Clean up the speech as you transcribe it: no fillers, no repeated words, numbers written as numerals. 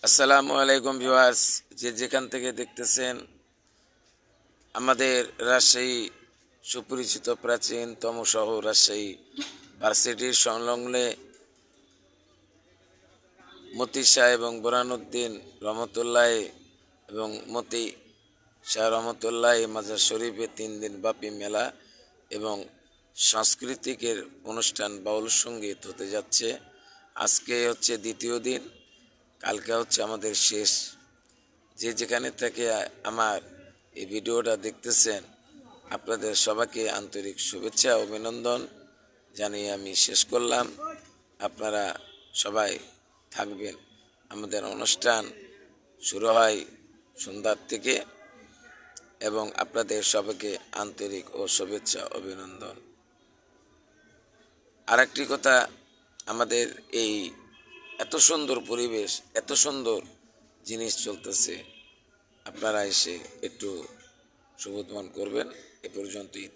আসসালামু আলাইকুম ভিউয়ার্স, যে যেখান থেকে দেখতেছেন আমাদের রাজশাহী সুপরিচিত প্রাচীনতম শহর রাজশাহী ভার্সিটির সংলগ্নে মতি শাহ এবং বোরহানউদ্দিন রহমতুল্লাহ এবং মতি শাহ রহমতুল্লাহ মাজার শরীফে 3 দিন ব্যাপী মেলা এবং সাংস্কৃতিকের অনুষ্ঠান বাউল সঙ্গীত হতে যাচ্ছে। আজকে হচ্ছে দ্বিতীয় দিন, কালকে হচ্ছে আমাদের শেষ। যে যেখানে থেকে আমার এই ভিডিওটা দেখতেছেন আপনাদের সবাইকে আন্তরিক শুভেচ্ছা অভিনন্দন জানিয়ে আমি শেষ করলাম। আপনারা সবাই থাকবেন। আমাদের অনুষ্ঠান শুরু হয় সন্ধ্যার থেকে এবং আপনাদের সবাইকে আন্তরিক ও শুভেচ্ছা অভিনন্দন। আরেকটি কথা, আমাদের এই এত সুন্দর পরিবেশ, এত সুন্দর জিনিস চলতেছে, আপনারা এসে একটু শুভ উদ্বোধন করবেন। এ পর্যন্তই।